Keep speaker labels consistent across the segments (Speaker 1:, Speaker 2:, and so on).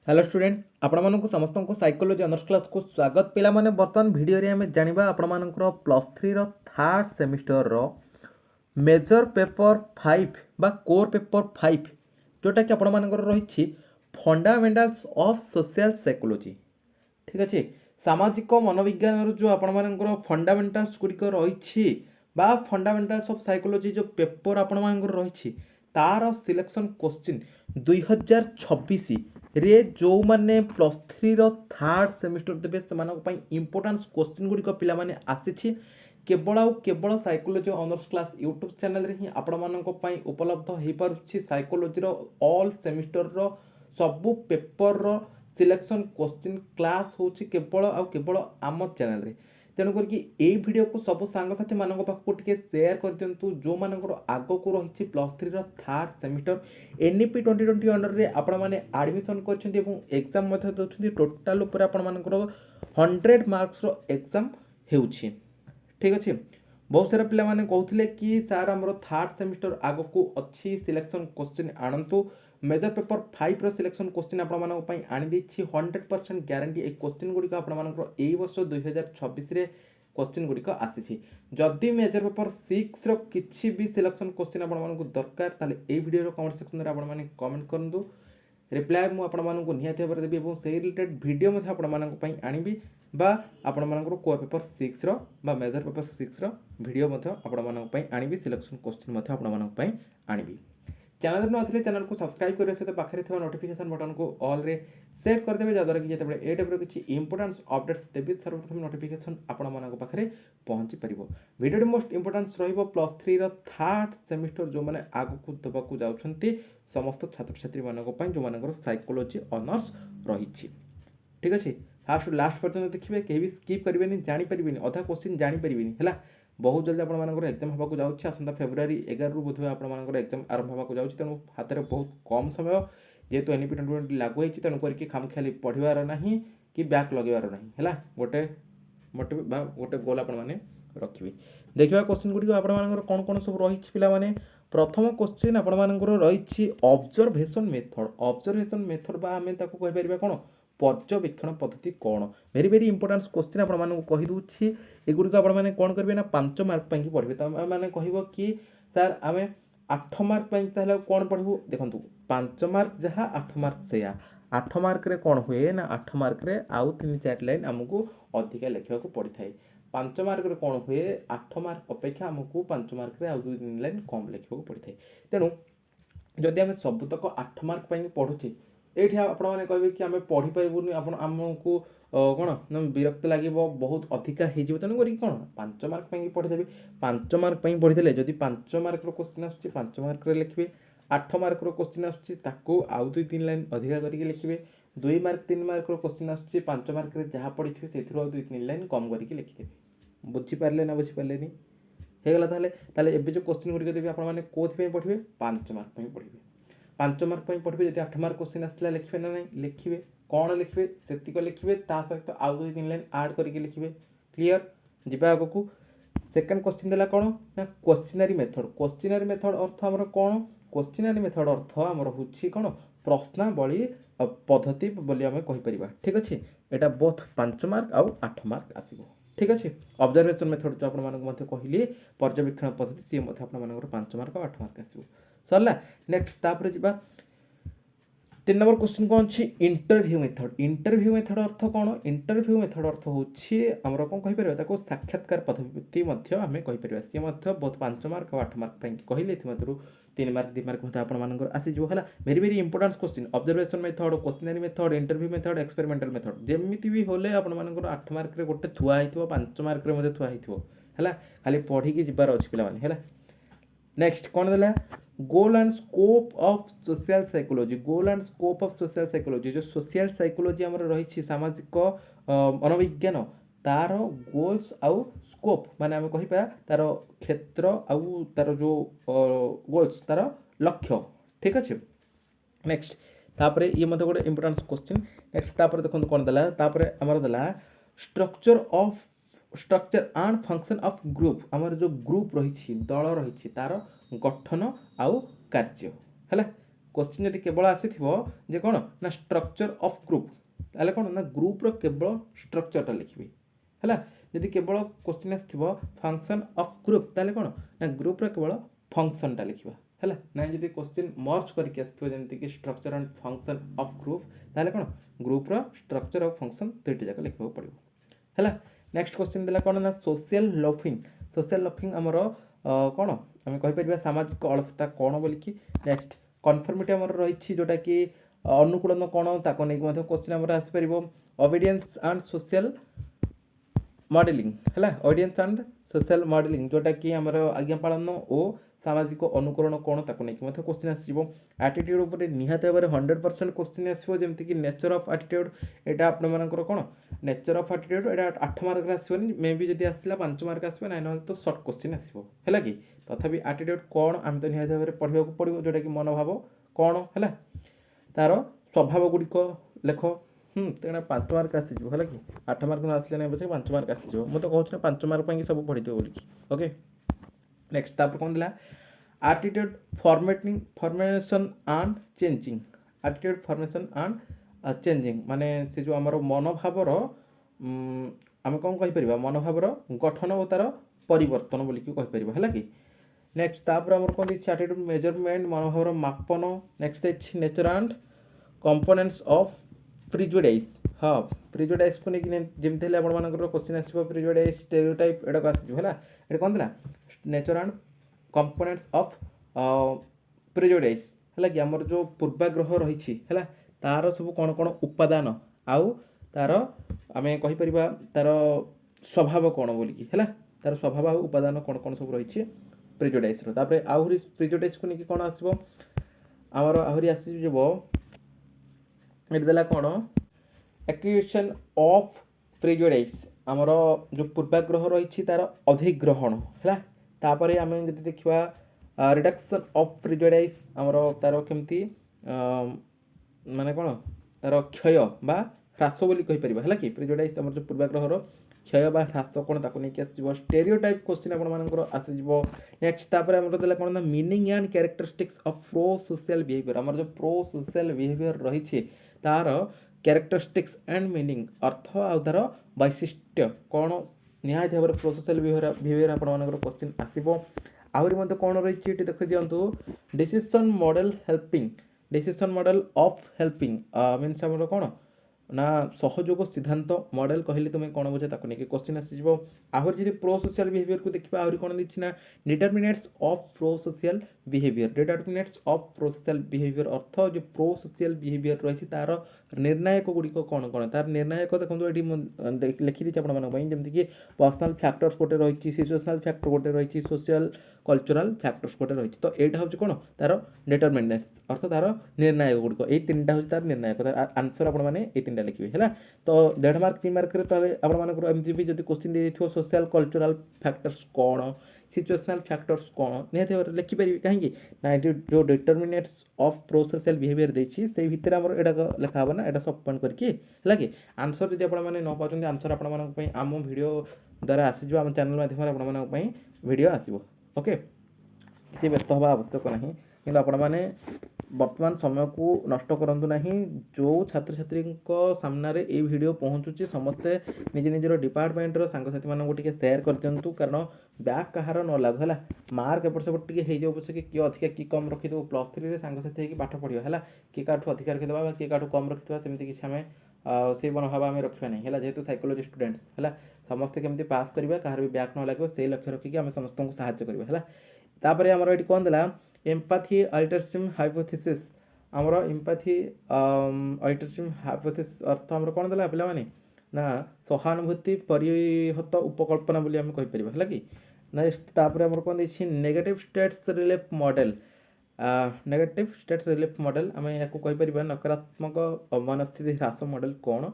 Speaker 1: Hello students आपण समस्त को साइकोलॉजी ऑनर्स क्लास को स्वागत पिला माने बर्तमान वीडियो रे हमें जानिबा आपण मानकर प्लस 3 रो थर्ड सेमिस्टर रो मेजर पेपर 5 बा कोर पेपर 5 जोटा कि आपण मानकर रही फंडामेंटल्स ऑफ सोशल साइकोलॉजी। ठीक अच्छे सामाजिक मनोविज्ञान जो आपण मानकर फंडामेंटल्स गुड़िक रही बा फंडामेंटल्स ऑफ साइकोलॉजी जो पेपर आपण मानकर रही तार सिलेक्शन क्वेश्चन 2026 रे जो माने प्लस 3 रो थर्ड सेमिस्टर देबे से इंपोर्टेंस क्वेश्चन गुड़िक पिला माने आसी केवल आउ केवल psychology honours class YouTube channel रे ही आपण मानक पई उपलब्ध हो पारुछि। साइकोलॉजी रो ऑल सेमिस्टर रो सबु पेपर रो सिलेक्शन क्वेश्चन क्लास होछि केवल आउ केवल आम चैनल रे। तेणु करके एई वीडियो को सब सांगसाथी मानक पाखको टिके शेयर कर दियंतु जो मानकर आगो को रही प्लस 3 रो थर्ड सेमिस्टर एनईपी 2020 अंडर रे आपण माने एडमिशन करछन्ती एवं एग्जाम मध्ये दउछन्ती। टोटल ऊपर आपण मानकर 100 मार्क्स रो एग्जाम हेउछि। ठीक अच्छे बहुत सारा पिला माने कहते कि सार आमर थर्ड सेमिस्टर आग को अच्छी सिलेक्शन क्वेश्चन आणतु मेजर पेपर 5 रो सिलेक्शन क्वेश्चन आपण आनी देछि 100% ग्यारंटी ए क्वेश्चन गुड़िक आपई वर्ष 2026 रे क्वेश्चन गुड़िक आसी। जदि मेजर पेपर 6 रो किछि भी सिलेक्शन क्वेश्चन आपको दरकार ताले ए वीडियो कमेंट सेक्शन रे आपण माने कमेंट करंतु रिप्लाय मु आपण मानकु निहाती भाବରେ देबी एवं सेही रिलेटेड वीडियो मध्ये आपण मानक पई आनिबी बा आपण मानकर कोर पेपर 6 रो बा मेजर पेपर 6 रो वीडियो मध्ये आपण मानक पई आनिबी सिलेक्शन क्वेश्चन मध्ये आपण मानक पई आनिबी। चैनल न आथिले चैनल को सब्सक्राइब करियो सहित पाखरे थिबा नोटिफिकेशन बटन को ऑल रे सेट कर देबे जदर कि जेतेबे ए टाइप रो किछि इंपोर्टेंस अपडेट्स देबी सर्वप्रथम नोटिफिकेशन आपण मानक पाखरे पहुंची परिबो। वीडियो मोस्ट इंपोर्टेंस रहिबो प्लस 3 रो थर्ड सेमिस्टर जो माने आगु को दबाकू जाउछन्ती समस्त छात्र छात्री मानक पई जो मानकर साइकोलॉजी ऑनर्स रहिछि। ठीक अच्छे फास्ट लास्ट पर्यटन देखिए कहीं भी स्किप करेंगे जानी पारे अधा क्वेश्चन जानी पारे है बहुत जल्दी आपर एग्जाम होगा जाऊँगी आसंता फेब्रुआरी 11 रु बोध आपर एग्जाम आरंभ होगा जाऊँगी तेणु हाथ में बहुत कम समय जेहेतु एनईपी 2020 लागू होती तेणु करके खामखियाली पढ़वार ना कि बैक लगेबार ना है गोटे मोटिव गोटे गोल आप रखिए। देखा क्वेश्चन गुड़ी आपर कौन कौन सब रही पाने प्रथम क्वेश्चन आपर रही ऑब्जर्वेशन मेथड बा आम कहीपर कौन पर्यवेक्षण पद्धति कौन वेरी वेरी इंपोर्टेंट क्वेश्चन आपको कहीदे एगुड़िक आपने कौन करेंगे ना 5 मार्क पर पढ़े तो मैंने कह कि सर आम 8 मार्क पर कौन पढ़ू देखो 5 मार्क जहाँ 8 मार्क से 8 मार्क रे कौन हुए ना 8 मार्क रे आउ 3-4 लाइन आमको अधिका लिखा पड़ी था 5 मार्क रे कौन हुए 8 मार्क अपेक्षा आमको 5 मार्क रे आउ 2-3 लाइन कम लिखा पड़ी था। तेणु जदि आम सबुतक 8 मार्क पर पढ़ुचे ये आपने कहे कि आम पढ़ी पारूनी आमको कौन विरक्त लगे बहुत अधिका हो तेणुक कौन 5 मार्क पर पढ़ीदेवी 5 मार्क पर पढ़ीदे जदि 5 मार्क क्वेश्चन आस 5 मार्क लिखे 8 मार्क क्वेश्चन आउ 2-3 लाइन अधिका करके लिखे 2 मार्क 3 मार्क क्वेश्चन आस 5 मार्क जहाँ पढ़ी थे से 2-3 लाइन कम करके लिखिदेवे। बुझीपारे ना बुझीपारे होगा ताले एवं जो क्वेश्चन गुड़िक देवी आपने कौन पढ़े 5 मार्क पर पढ़े 5 मार्क पर पढ़े जब 8 मार्क क्वेश्चन आसला लिखे ना ना लिखे कौन लिखे से लिखे सहित आउ 2-3 लाइन आड करके लिखे क्लीयर जीवा आग को। सेकेंड क्वेश्चन देला कौन ना क्वेश्चनरी मेथड अर्थ आमर कौन क्वेश्चनरी मेथड अर्थ आमर हूँ कौन प्रश्नावली पद्धति बोली आम कहीपर। ठीक अच्छे यहाँ बोथ 5 मार्क आउ 8 मार्क आसो। ठीक अच्छे ऑब्जर्वेशन मेथड जो आपको कहली पर्यवेक्षण पद्धति सी आप 5 मार्क और 8 मार्क आसो सरला। नेक्स्ट तापर जी 3 नंबर क्वेश्चन कौन अच्छी इंटरव्यू मेथड अर्थ कौन इंटरव्यू मेथड अर्थ हूँ आमर कौन कहीपर साक्षात्कार पद्धति आम कहीपर सी बहुत 5 मार्क और 8 मार्क कहले 3 मार्क 2 मार्क आपर आसीज है very very important question observation method questionnaire method interview method experimental method जमी भी होले आपर 8 मार्क गोटे थुआ 5 मार्क थुआ है खाली पढ़ी जीवार अच्छी पे। नेक्स्ट कौन देला goal and scope of social psychology जो सोशल साइकोलॉजी आमर रही सामाजिक मनोविज्ञान तार गोल्स आउ स्कोप माने आम कहिपा तार क्षेत्र आउ तार जो गोल्स तार लक्ष्य। ठीक अच्छे नेक्स्ट तापरे ये मत गोटे इंपोर्टेंट क्वेश्चन नेक्स्ट तापरे देखो कौन देला तापरे आमर देला structure and function of group आमर जो ग्रुप रही दल रही तार गठन आउ कार्य है क्वेश्चन जदि केवल आसीथिबो जे कोन ना स्ट्रक्चर ऑफ ग्रुप ताले कोन ना ग्रुप रो केवल स्ट्रक्चर टा लिखिबी हैला जदि केवल क्वेश्चन आसीथिबो फंक्शन ऑफ ग्रुप ताले कोन ना ग्रुप रो केवल फंक्शन टा लिखिबा हैला ना जदि क्वेश्चन मर्ज करके आसीथिबो जेमति कि structure and function of group ताले कोन ग्रुप रो स्ट्रक्चर और फंक्शन दुईटा जाक लिखबो पड़िबो हैला नेक्स्ट क्वेश्चन देला कोन ना सोशल लफिंग हमर कोन आम कहीपर सामाजिक अलसता कौन बोलिकी नेक्स्ट कन्फर्मिटी आम रही जोटा कि अनुकूलन कौन ताको नहीं क्वेश्चन आम आसपर ओबीडियंस एंड सोशल मॉडलिंग है ओबीडियंस एंड सोशल मॉडलिंग जोटा कि आमर आज्ञा पालन और सामाजिक अनुकरण कौन ताको नहीं क्वेश्चन आसो एटीट्यूड उपर निहाती भाव 100% क्वेश्चन आसो जमीक नेचर ऑफ एटीट्यूड यहाँ आपंकर कौन नेचर ऑफ एटीट्यूड यहाँ 8 मार्क आसोनी मे भी जब आसला 5 मार्क आसो ना ना तो सर्ट क्वेश्चन आसो है कि तथापि एटीट्यूड कौन आम तो निहाती भाव पढ़ा पड़ो जोटा कि मनोभाव कौन है तार स्वभाव गुड़िक लेख तेना 5 मार्क आसीज है कि 8 मार्क न आसले ना बस 5 मार्क आसीज मुझे तो कहूँ 5 मार्क पर सब पढ़ी बोल ओके नेक्स्ट तापर कौन दिला attitude formation and changing attitude formation and changing माने से जो आमर मनोभावर आम कौन कहीपर मनोभावर गठन और तार परिवर्तन बोलिक कहीपर है कि नेक्स्ट तापर आमर कौन देखिए एटीट्यूड मेजरमेंट मनोभावर मापन नेक्स्ट देखिए nature and components of prejudice हाँ प्रिजुडाइज को लेकिन जमी आप क्वेश्चन आसो प्रिजुडाइज स्टेरियोटाइप एटा आसो है ये कौन था nature and components of prejudice है कि आमर जो पूर्वाग्रह रही है तार सब कौन कौन उपादान आउ तार आम कहीपर तार स्वभाव कौन बोलिकी है तार स्वभाव आउ उपादान कौन कौन सब रही प्रिजुडाइज तापर आहरी प्रिजुडाइज को लेकिन कौन आसो आमर आहरी आसब ये देला कौन एक्यूएशन ऑफ प्रिजुडाइज आमर जो पूर्वाग्रह रही तार अधिग्रहण है तापर आम जब देखा रिडक्शन ऑफ प्रिजुडाइज आमर तार केमती माने कौन तार क्षय बा ह्रास बोली कहीपर है कि प्रिजुडाइज आमर जो पूर्वाग्रहर क्षय बा ह्रास कौन ताको नहीं आसो स्टेरियोटाइप क्वेश्चन आपर आसो नेक्स्ट तापर आमर देला कौन ना meaning and characteristics of pro social behaviour आमर जो प्रो सोशल बिहेवियर रही तार कैरेक्टरिस्टिक्स एंड मीनिंग अर्थ आउ तार वैशिष्ट्य कौन निहाती भाव प्रो सोशल बिहेवियर आपर क्वेश्चन आसो आहरी कौन रही देख दिंतु decision model helping decision model of helping means आमर कौन ना सहयोग सिद्धांत मॉडल कहले तुम्हें कौन बुझे ताको नहीं क्वेश्चन आसो आहरी जब प्रो सोशल बिहेवियर को देखा आहरी कौन देखी ना determinants of pro social behaviour determinants of pro social behaviour अर्थ जो प्रो सोशल बिहेवियर रही तार निर्णायक गुड़िक कौन कौन तार निर्णायक देखो ये लिखी देती आपकी पर्सनाल फैक्टर्स गोटे रही सिचुएशनल फैक्टर गोटे रही सोशल कल्चरल फैक्टर्स गोटे रही तो यहाँ हूँ कौन तार डिटरमिनेट्स अर्थ तार निर्णायक गुड़िक ये 3टा हूँ तार निर्णायक तार आंसर आप लिखिए है तो 1.5 मार्क 3 मार्क आपमती भी जब क्वेश्चन दी सोशल कल्चरल फैक्टर्स कौन सिचुएशनल फैक्टर्स कौन निहती लिखिपारे कहीं ना जो determinants of pro social behaviour देती से भितर आम यहाँ लिखा ना यहाँ सब पॉइंट करके है कि आंसर जब आप न पाँच आंसर आम वीडियो द्वारा आसीज आम चैनल माध्यम आपीडियो आसो ओके किसी व्यस्त हवा आवश्यक नहीं कि आपण मैंने वर्तमान समय को नष्ट करूँ ना जो छात्र छात्री सामने ये वीडियो पहुँचुची समस्ते निज निजर डिपार्टमेंट सांगसाथी मानक सेयार कर दिंतु कारण बैक कहार न लागू है मार्क एपट सेपट हो पछे किए अधिका कि कम रखिदेव प्लस 3 रे सांगसाथी पाठ पढ़ा है किए क्या अधिका रखिदेवा किए क्या कम रखिदेवा सेमती किसी आम से मनोभाव आम रखा नहीं है जेहेतु साइकोलोजी स्टूडेंट्स है समस्ते केमती पास करवा कहार भी बैक न लगे से लक्ष्य रखिक आम समस्त को साहाय्य करवा है तापर आमर ये कौन देला एम्पाथी अल्टरसिम हाइपोथेसिस आमर एम्पाथी अल्टरसिम हाइपोथेसिस अर्थ आमर कौन देला पिला माने ना सहानुभूति परिहत उपकल्पना बोली आम कहीपर है कि नेक्स्ट तापर आमर कौन देखिए negative states relief model negative states relief model आम या कहीपर नकारात्मक मनस्थिति ह्रास मॉडल कौन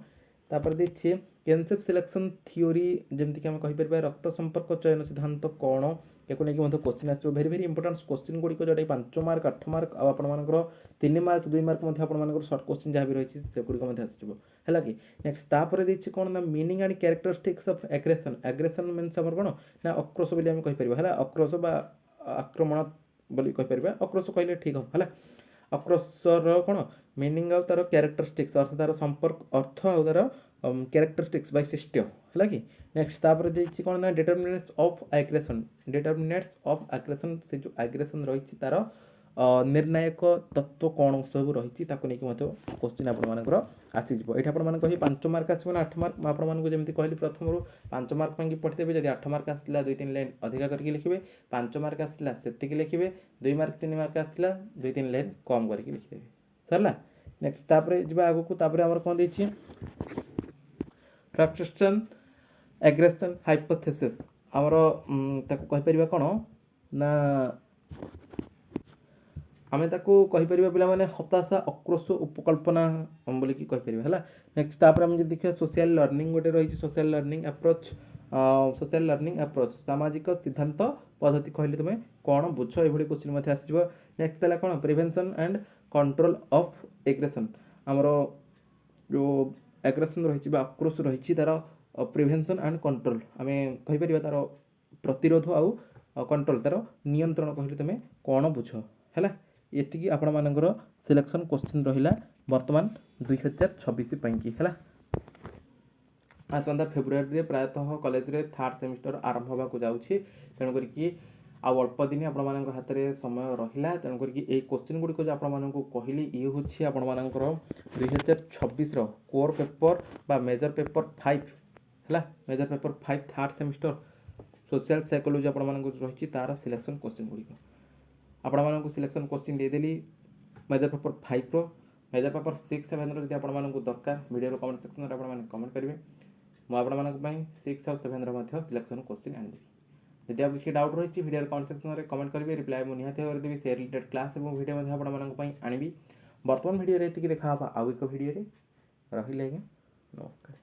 Speaker 1: तापर देखिए कैंसेप सिलेक्शन थ्योरी जमीक आम कहीपर रक्त संपर्क चयन सिद्धांत कौन या क्वेश्चन आसो भेरी भेरी इंपोर्टाट क्वेश्चन गुड़िक जोटा 5 मार्क 8 मार्क आपर 3 मार्क 2 मार्क आप सर्ट क्वेश्चन जहाँ भी रही है गुड़िक आसो है कि नेक्स्ट तापर देखिए कौन ना meaning and characteristics of aggression aggression means आम कौन ना अक्रोश बोली कहीपर है अक्रोश बा आक्रमण बोली कहीपर अक्रोश कहले ठीक हम है ଅକ୍ରୋଶର କ'ଣ ମିନିଂ ଆଉ ତାର କ୍ୟାରେକ୍ଟରିଷ୍ଟିକ୍ସ ଅର୍ଥ ତାର ସମ୍ପର୍କ ଅର୍ଥ ଆଉ ତାର କ୍ୟାରେକ୍ଟରିଷ୍ଟିକ୍ସ ବୈଶିଷ୍ଟ୍ୟ ହେଲା କି। ନେକ୍ସଟ ତାପରେ ଦେଇଛି କ'ଣ ନା ଡିଟରମିନେଟ୍ସ ଅଫ୍ ଆଗ୍ରେସନ୍। ଡିଟରମିନେଟ୍ସ ଅଫ୍ ଆଗ୍ରେସନ୍, ସେ ଯେଉଁ ଆଗ୍ରେସନ୍ ରହିଛି ତାର ନିର୍ଣ୍ଣାୟକ ତତ୍ତ୍ୱ କ'ଣ ସବୁ ରହିଛି ତାକୁ ନେଇକି ମଧ୍ୟ କୋଶ୍ଚିନ୍ ଆପଣମାନଙ୍କର ଆସିଯିବ। ଏଇଠି ଆପଣମାନଙ୍କୁ କହି 5 ମାର୍କ ଆସିବ ନା 8 ମାର୍କ, ମୁଁ ଆପଣମାନଙ୍କୁ ଯେମିତି କହିଲି ପ୍ରଥମରୁ 5 ମାର୍କ ପାଇଁକି ପଢ଼ିଦେବେ। ଯଦି 8 ମାର୍କ ଆସିଲା 2-3 ଲାଇନ୍ ଅଧିକା କରିକି ଲେଖିବେ, 5 ମାର୍କ ଆସିଲା ସେତିକି ଲେଖିବେ, 2 ମାର୍କ 3 ମାର୍କ ଆସିଲା 2-3 ଲାଇନ୍ କମ୍ କରିକି ଲେଖିଦେବେ, ସରିଲା। ନେକ୍ସଟ ତାପରେ ଯିବା ଆଗକୁ। ତାପରେ ଆମର କ'ଣ ଦେଇଛି ଫ୍ରଷ୍ଟ୍ରେସନ୍ ଆଗ୍ରେସନ୍ ହାଇପୋଥେସିସ୍। ଆମର ତାକୁ କହିପାରିବା କ'ଣ ନା ଆମେ ତାକୁ କହିପାରିବା ପିଲାମାନେ ହତାଶା ଅକ୍ରୋଶ ଉପକଳ୍ପନା ବୋଲିକି କହିପାରିବା ହେଲା। ନେକ୍ସଟ ତାପରେ ଆମେ ଯଦି ଦେଖିବା ସୋସିଆଲ୍ ଲର୍ଣ୍ଣିଂ ଗୋଟେ ରହିଛି, social learning approach. Social learning approach ସାମାଜିକ ସିଦ୍ଧାନ୍ତ ପଦ୍ଧତି କହିଲେ ତୁମେ କ'ଣ ବୁଝ, ଏଭଳି କୋଶ୍ଚିନ୍ ମଧ୍ୟ ଆସିଯିବ। ନେକ୍ସଟ ହେଲା କ'ଣ ପ୍ରିଭେନ୍ସନ୍ ଆଣ୍ଡ କଣ୍ଟ୍ରୋଲ୍ ଅଫ୍ ଏଗ୍ରେସନ୍। ଆମର ଯେଉଁ ଆଗ୍ରେସନ୍ ରହିଛି ବା ଆକ୍ରୋଶ ରହିଛି ତାର ପ୍ରିଭେନ୍ସନ୍ ଆଣ୍ଡ କଣ୍ଟ୍ରୋଲ୍ ଆମେ କହିପାରିବା, ତାର ପ୍ରତିରୋଧ ଆଉ କଣ୍ଟ୍ରୋଲ୍ ତାର ନିୟନ୍ତ୍ରଣ କହିଲେ ତୁମେ କ'ଣ ବୁଝ ହେଲା। ଏତିକି ଆପଣମାନଙ୍କର ସିଲେକ୍ସନ୍ କୋଶ୍ଚିନ୍ ରହିଲା ବର୍ତ୍ତମାନ 2026 ପାଇଁକି ହେଲା। ଆସନ୍ତା ଫେବୃଆରୀରେ ପ୍ରାୟତଃ କଲେଜରେ 3rd ସେମିଷ୍ଟର ଆରମ୍ଭ ହେବାକୁ ଯାଉଛି, ତେଣୁ କରିକି ଆଉ ଅଳ୍ପ ଦିନ ଆପଣମାନଙ୍କ ହାତରେ ସମୟ ରହିଲା। ତେଣୁ କରିକି ଏଇ କୋଶ୍ଚିନ୍ ଗୁଡ଼ିକ ଯେଉଁ ଆପଣମାନଙ୍କୁ କହିଲି ଇଏ ହେଉଛି ଆପଣମାନଙ୍କର 2026ର କୋର୍ ପେପର୍ ବା ମେଜର ପେପର୍ 5 ହେଲା। Major paper 5 3rd semester social psychology ଆପଣମାନଙ୍କର ରହିଛି ତାର ସିଲେକ୍ସନ୍ କୋଶ୍ଚିନ୍ ଗୁଡ଼ିକ। ଆପଣମାନଙ୍କୁ ସିଲେକ୍ସନ୍ କୋଶ୍ଚିନ୍ ଦେଇଦେଲି ମେଜର ପେପର୍ 5ର। ମେଜର ପେପର୍ 6 7ର ଯଦି ଆପଣମାନଙ୍କୁ ଦରକାର ଭିଡ଼ିଓର କମେଣ୍ଟ ସେକ୍ସନରେ ଆପଣମାନେ କମେଣ୍ଟ କରିବେ, ମୁଁ ଆପଣମାନଙ୍କ ପାଇଁ 6 ଆଉ 7ର ମଧ୍ୟ ସିଲେକ୍ସନ୍ କୋଶ୍ଚିନ୍ ଆଣିଦେବି। ଯଦି ଆଉ କିଛି ଡାଉଟ୍ ରହିଛି ଭିଡ଼ିଓର କମେଣ୍ଟ ସେକ୍ସନରେ କମେଣ୍ଟ କରିବେ, ରିପ୍ଲାଏ ମୁଁ ନିହାତି ଭାବରେ ଦେବି। ସେ ରିଲେଟେଡ୍ କ୍ଲାସ୍ ଏବଂ ଭିଡ଼ିଓ ମଧ୍ୟ ଆପଣମାନଙ୍କ ପାଇଁ ଆଣିବି। ବର୍ତ୍ତମାନ ଭିଡ଼ିଓରେ ଏତିକି, ଦେଖା ହେବା ଆଉ ଏକ ଭିଡ଼ିଓରେ। ରହିଲେ ଆଜ୍ଞା, ନମସ୍କାର।